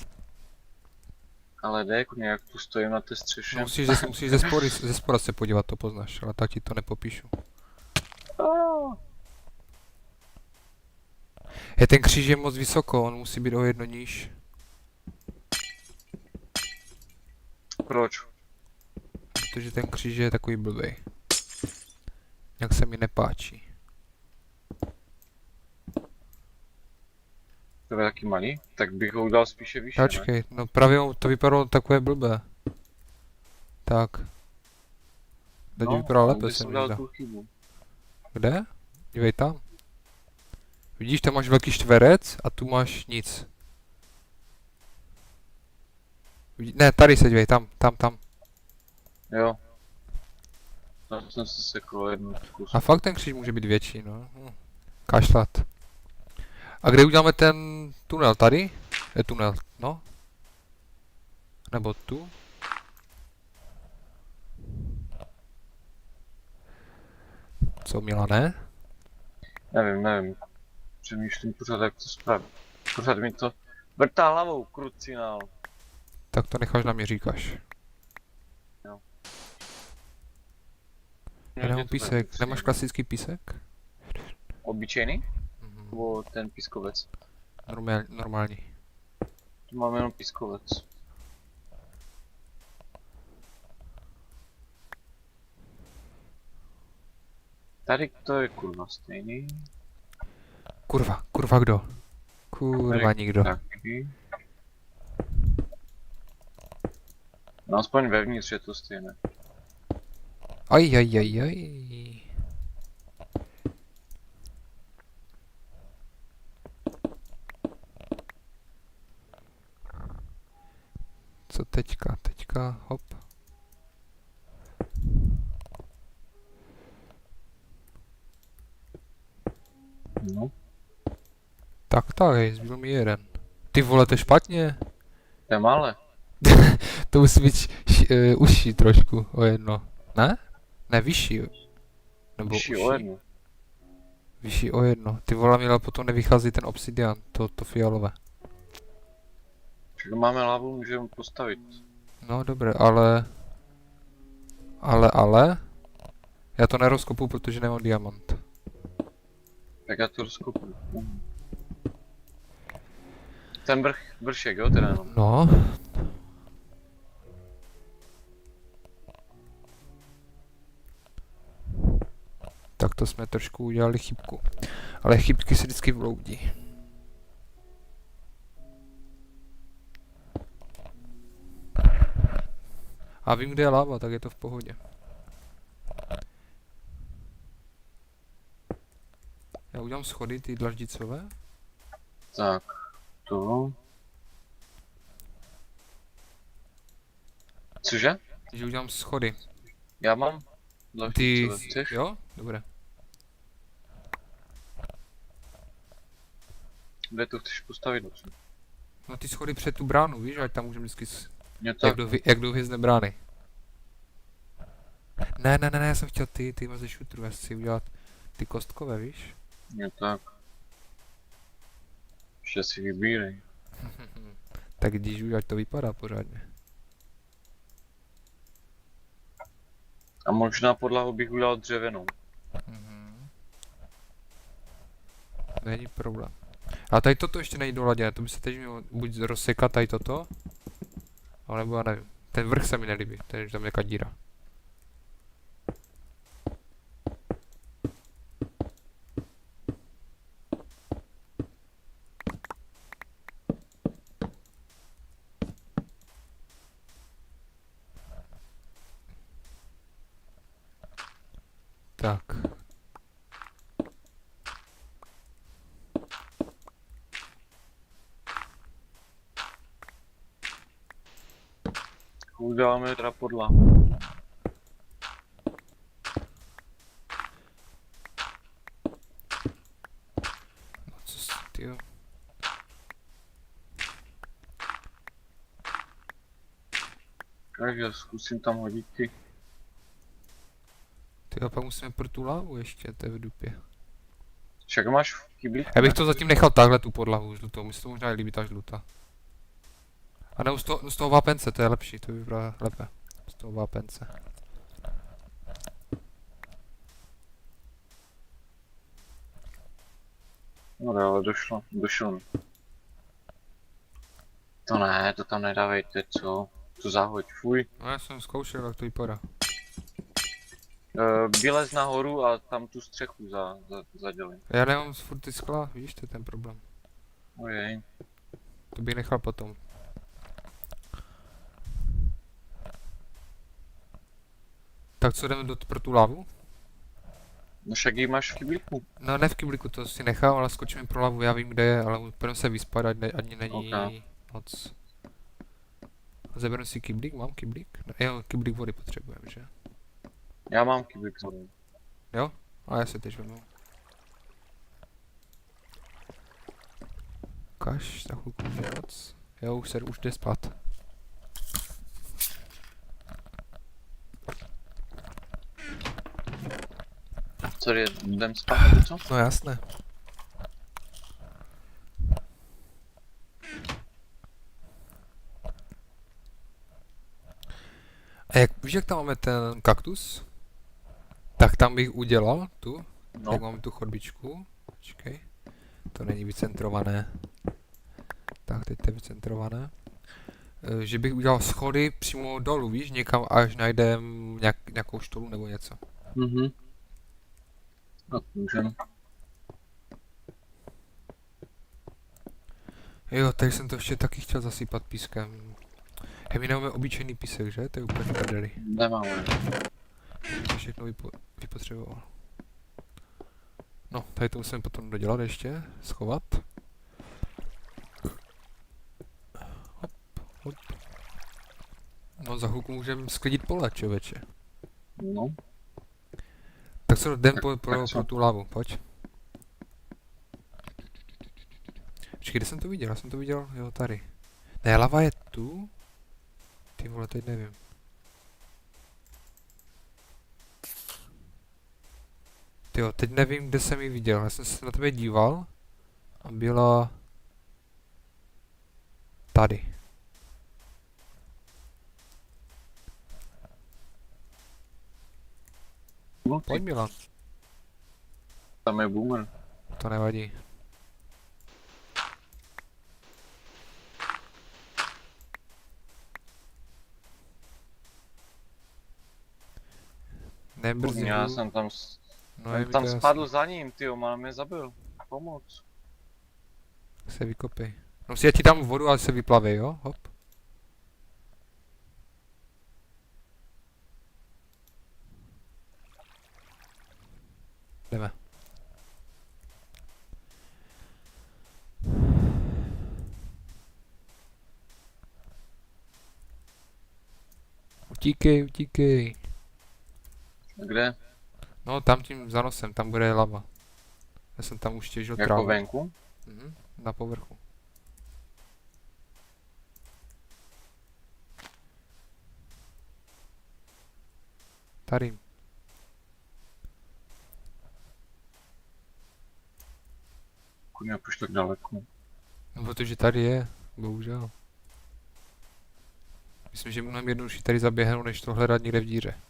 Ale jde, kurňa, jak tu stojím na té střeše. No, musíš ze spoda se podívat, to poznáš. Ale tak ti to nepopíšu. Je ten kříž je moc vysoko, on musí být o jedno níž. Proč? Protože ten kříž je takový blbej. Jak se mi nepáčí. To je taky malý? Tak bych ho udělal spíše výše, ne? Počkej, no právě to vypadalo takové blbé. Tak. Teď vypadá lépe, kde se jsem mi dal zdá. tu chybu. Kde? Dívej tam. Vidíš, tam máš velký čtverec a tu máš nic. Ne, tady se dívej, tam. Jo. Tam jsem se sekl jednu kus. A fakt ten kříž může být větší, no. Kašlat. A kde uděláme ten tunel? Tady? Je tunel, no. Nebo tu? Co, Milane? Nevím. Přemýšlím pořád, jak to spravit. Pořád mi to vrtá hlavou, krucinál. Tak to necháš na mě, říkáš. Já nemám písek. Nemáš klasický písek? Obyčejný? Mhm. Nebo ten pískovec? Normální. Tu mám jenom pískovec. Tady to je kurva stejný. Kurva kdo? Kurva Tady nikdo. taky. No aspoň vevnitř je to stejné. Aj. Co teďka, hop. No. Tak, zbyl mi jeden. Ty vole, to je špatně. To je malé. To musí být užší trošku, o jedno. Ne? Ne, vyšší. Nebo Vyšší užší. o jednu. Vyšší o jedno. Ty vole, Mila, potom nevychází ten obsidian, to fialové. Však máme lavu, můžeme postavit. No, dobré, ale... Já to nerozkopu, protože nemám diamant. Tak já to rozkopu. Ten vršek, jo, teda jenom. No. Tak to jsme trošku udělali chybku. Ale chybky se vždycky vloudí. A vím, kde je láva, tak je to v pohodě. Já udělám schody, ty dlaždicové. Tak, tu. Cože? Takže udělám schody. Já mám? Ty... Co chceš? Jo? Dobré. Kde to chceš postavit? Vlastně? No ty schody před tu bránu, víš, ať tam můžeme vždycky... Mě tak. Jak do hvězdné brány. Ne, já jsem chtěl ty máš ze šutru, já chci udělat ty kostkové, víš? Mě tak. Ještě si vybírej. Tak když už, ať to vypadá pořádně. A možná podlahu bych udělal dřevěnou. Není problém. A tady toto ještě není doladěné, to by se teď mělo buď rozsekat tady toto, alebo já nevím. Ten vrch se mi nelíbí, ten je tam nějaká díra. Tak. Uděláme teda podlahu. No co si, tyjo. Takže zkusím tam hodit ty. Tyjo, pak musíme pro tu lávu ještě, to je v dupě. Však máš kyblík? Já bych to zatím nechal takhle tu podlahu žlutou, mi se to možná i líbí ta žlutá. A ne z toho vápence, to je lepší, to vypadá lépe. Z toho vápence. No ale došlo mi. To ne, to tam nedávejte, co? To zahoď, fuj. No já jsem zkoušel, jak to vypadá. Vylez nahoru a tam tu střechu zadělej. Já nemám furt ty skla, víš, to je ten problém. Ojej. To bych nechal potom. Tak co jdeme pro tu lávu? No však ji máš v kyblíku. No ne v kybliku, to si nechám, ale skočíme pro lavu, já vím kde je, ale budeme se vyspat, ať není moc. Zaberu si kyblík, mám kyblík? No, jo, kyblík vody potřebujeme, že? Já mám kyblík. Jo? A já se teď vemu. Ukaž, za chvilku může moc. Jo, už jde spát. Co je, jdem spát nebo co? No jasné. A víš, jak tam máme ten kaktus? Tak tam bych udělal tu, No. jak máme tu chodbičku. Počkej, to není vycentrované. Tak, teď to je vycentrované. Že bych udělal schody přímo dolů, víš, někam až najdem nějakou štolu nebo něco. Mhm. No, můžem. Jo, tady jsem to ještě taky chtěl zasypat pískem. Hej, my nemáme obyčejný písek, že? To je úplně v prdeli. Nemáme. To všechno vypotřeboval. No, tady to musím potom dodělat ještě, schovat. Hop, hop. No, za chvilku můžeme sklidit pole, člověče. No. Tak co, jdem pro co? tu lávu, pojď. Počkej, kde jsem to viděl? Já jsem to viděl, jo, tady. Ne, lava je tu? Ty vole, teď nevím. Tyjo, teď nevím, kde jsem ji viděl. Já jsem se na tebe díval a byla tady. No, Pojď, Milan. tam je boomer. To nevadí. Nebrzy. Já jsem tam, No, je mi tam to jasný. spadl za ním, tyjo, má mě zabil. Pomoc. Se vykopej. No si já ti dám vodu, ale se vyplavej, jo? Hop. Jdeme. Utíkej, utíkej. Kde? No tam tím zanosem, tam bude lava. Já jsem tam už těžil Jako trávu. venku? Mhm, na povrchu. Tady. Kurňa, proč tak daleko? No protože tady je, bohužel. Myslím, že je mnohem jednodušší tady zaběhnout, než to hledat někde v díře.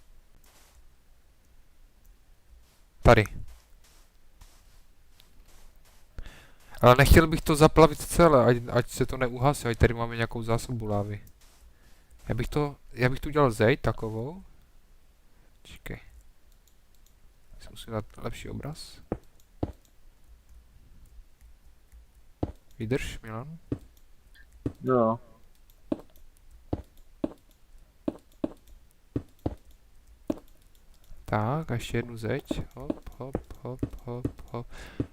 Tady. Ale nechtěl bych to zaplavit celé, ať se to neuhasí, ať tady máme nějakou zásobu lávy. Já bych tu udělal zeď takovou. Čekej. Si musím dát lepší obraz. Vydrž, Milan. Jo. Tak, a ještě jednu zeď. Hop, hop, hop, hop, hop,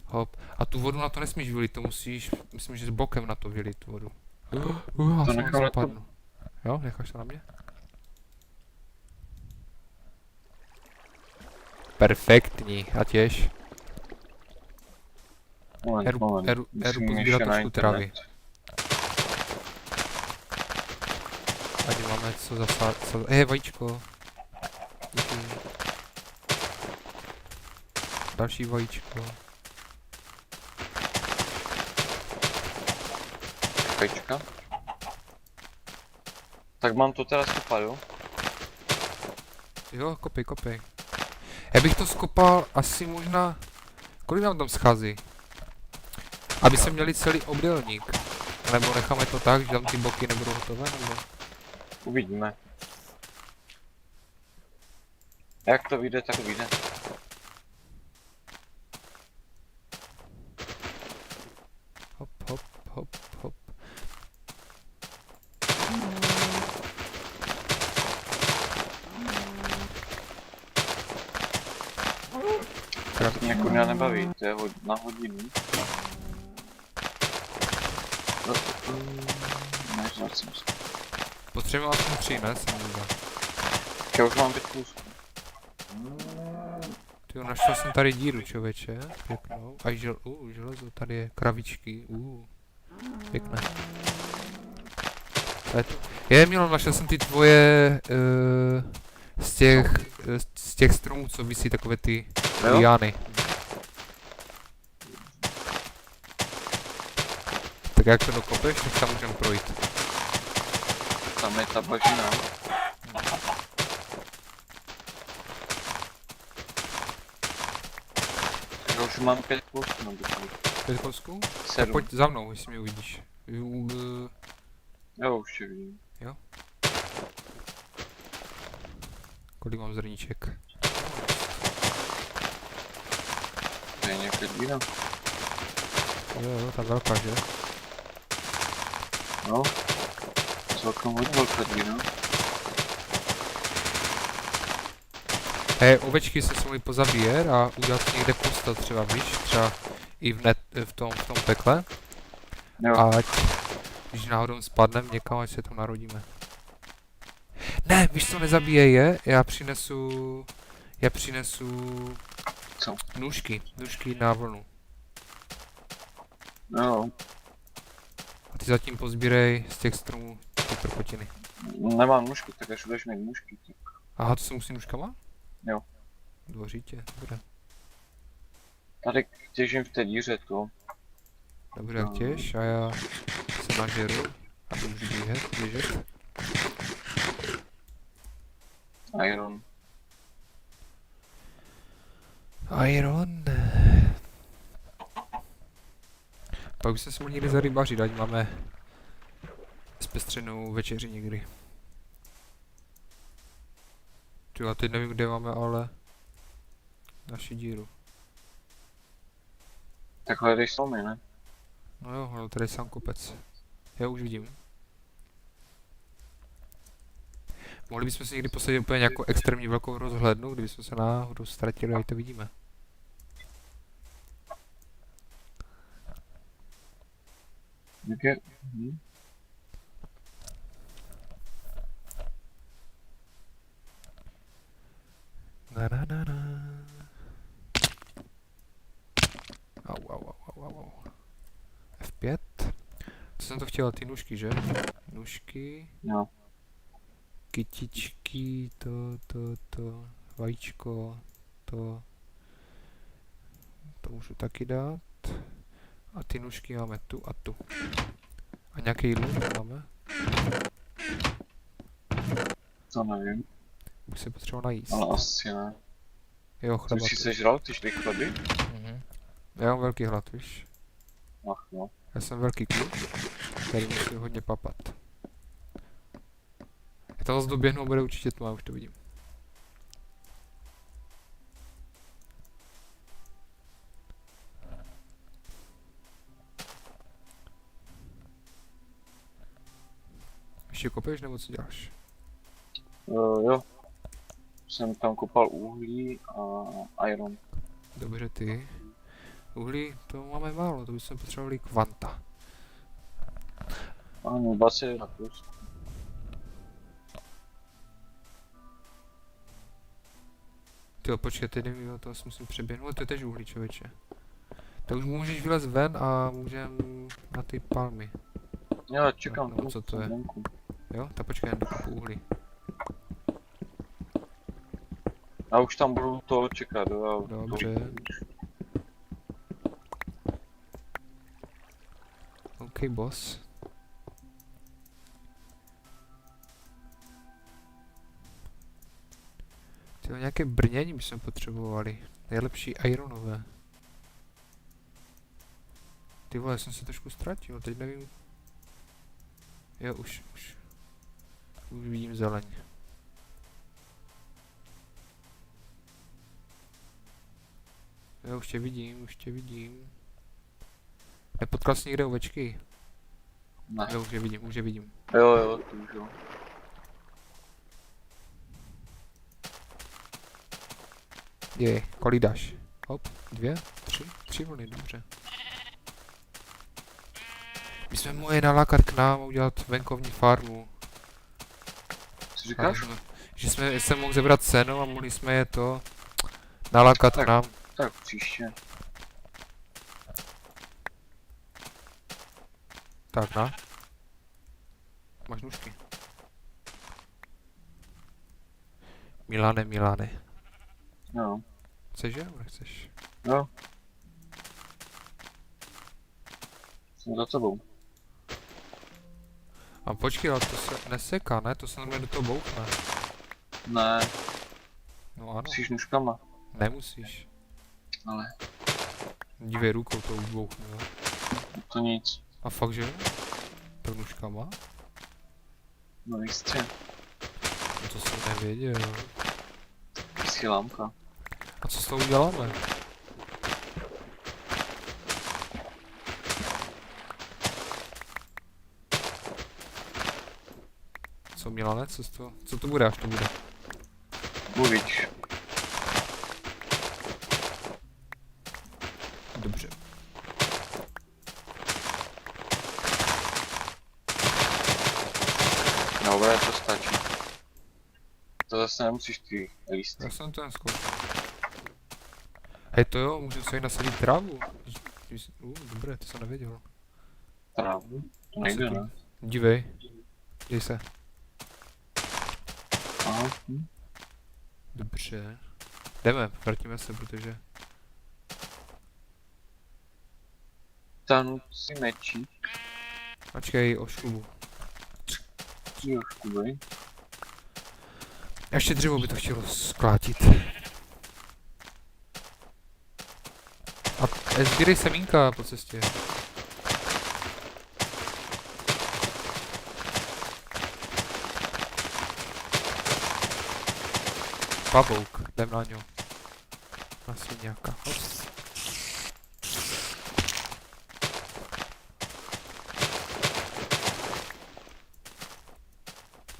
hop. A tu vodu na to nesmíš vylit, to musíš, myslím, že s bokem na to vylit tu vodu. Já To jsem nechám na to. zapadnu. Jo, necháš to na mě? Perfektní, a těž. Moment. Edu Musím pozbírat ještě na trošku trávy. internet. Ať máme co zasát. Vajíčko. Díky. Další vajíčko. Pečka. Tak mám to teda skopat, jo? Jo, kopej, kopej. Já bych to skopal asi možná... Kolik nám tam schází? Aby se měli celý obdélník. Nebo necháme to tak, že tam ty boky nebudou hotové, nebo... Uvidíme. Jak to vyjde, tak to vyjde. Hop, hop, hop, hop. Tak mě kurňa nebaví, to je na hodinu. Nežral jsem se. Potřebujeme aspoň 3, ne? Jsem říkal. Já už mám 5 kousků. Tyjo, našel jsem tady díru, člověče. Pěknou. A železo, tady je kravičky. Pěkné. Našel jsem ty tvoje z těch stromů, co visí takové ty liány. Tak jak to dokopeš, tak tam můžeme projít. Tam je ta bažina. Já už mám 5 kousků na buku. 5 kousků? Tak 7. pojď za mnou, jestli mě uvidíš. Já už tě vidím. Kolik mám zrníček? To je nějaké víno. Jo, ta velká, že? No. Celkem hodně velké víno. Ovečky se mohly pozabíjet a udělat si někde postel třeba, víš? Třeba i v tom pekle. Jo. Ať, když náhodou spadneme někam, ať se tam narodíme. Ne, víš co, nezabíjej je, já přinesu Co? nůžky na vlnu. Jo. A ty zatím pozbírej z těch stromů ty krokotiny. Nemám nůžky, tak až budeš mít nůžky, tak... Aha, to se musí nůžkama? Jo. Dvořítě, dobré. Tady těžím v té díře to. Dobré, jak těž a já se nažeru a můžu běžet. Iron. Iron. Pak bychom se mohli někdy zarybařit, ať máme zpestřenou večeři někdy. Tyjo, teď nevím, kde máme, ale naši díru. Tak hledej stromy, ne? No jo, ale tady je sám kopec. Já už vidím. Mohli bychom si někdy posadit úplně nějakou extrémně velkou rozhlednu, kdybychom se náhodou ztratili, ať to vidíme. Jak je? Na. Au. F5. Co jsem to chtěl, ty nůžky, že? Nůžky. Jo. Kytičky, to, vajíčko, to můžu taky dát. A ty nůžky máme tu a tu. A nějaký jídlo máme? To nevím. Už se potřeba najíst. Ale asi ne. Jo, Ty chleba. už si sežral ty chleby? Já mám velký hlad, víš? Ach no. Já jsem velký kluk, který musí hodně papat. Já to zase doběhnu a bude určitě tma, už to vidím. Ještě kopeš nebo co děláš? Jo. jsem tam kopal uhlí a iron. Dobře ty. Uhlí, to máme málo, to bychom potřebovali kvanta. Ano, 21 plus. Tyjo, počkej, teď nevím, to asi musím přeběhnout, to je tež uhlí, člověče. Tak už můžeš vylez ven a můžem na ty palmy. Já čekám No, tu, co to je? venku. Jo, tak počkej, jen dokopu uhlí. A už tam budu to čekat, jo. Dobře. OK, boss. Tyjo, nějaké brnění bychom potřebovali. Nejlepší ironové. Ty vole, jsem se trošku ztratil, teď nevím. Jo, už vidím zeleň. Jo, už tě vidím. Nepotkal jsi někde ovečky? Ne. Jo, už je vidím. Jo, to už jo. Je, kolik dáš? Hop, 2, 3 vlny, dobře. My jsme mohli nalákat k nám a udělat venkovní farmu. Co říkáš? Že jsme mohli zebrat seno a mohli jsme je to nalákat k nám. Tak příště. Tak, na. Máš nůžky. Milane. Jo. Chceš, že? Nechceš? Jo. Jsem za tebou. A počkej, ale to se neseká, ne? To se normálně do toho bouchne. Ne, No ano, musíš nůžkama. nemusíš. Ale Dívej, rukou to už bouchne, jo? to nic. A fakt, že? Tak nůžkama? No jistě. No to jsem nevěděl. Schylámka. A co s toho uděláme? Co Milane, co to bude, až to bude? Uvidíš. Dobře. Dobré, to stačí. To zase nemusíš ty lístky. Já jsem ten zkoušel. Hej, to jo, můžeme si nasadit trávu. Dobré, to jsem nevěděl. Trávu? To nejde, ne? Dívej. Dej se. Aha. Dobře. Jdeme, vrátíme se, protože... Tam si mečík. Počkej, oškubu. Jo, škubej. Ještě dřevo by to chtělo sklátit. A sbírej semínka po cestě. Pavouk, jdem na něho. Na sviňáka. Hops.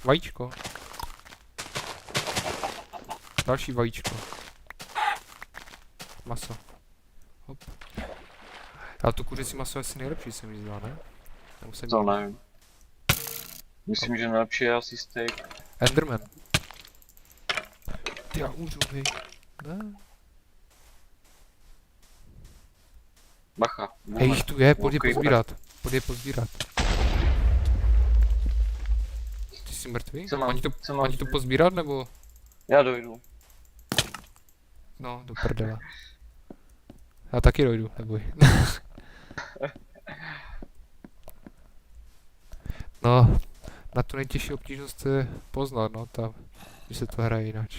Vajíčko. Další vajíčko. Maso. Hop. Ale to kuřecí maso je asi nejlepší, se mi zdá, ne? Nemusím To nevím. Myslím, že nejlepší je asi steak. Enderman. Ty já umřu, hej. Ne. Bacha. Hej, jich tu je, pojď je Ok, pozbírat. Pojď je pozbírat. Ty jsi mrtvý? Co mám- co mám Mám ti to vzít? pozbírat, nebo? Já dojdu. No, do prdele. Já taky dojdu, neboj. No, na tu nejtěžší obtížnost je poznat, no, tam, že se to hraje jinak.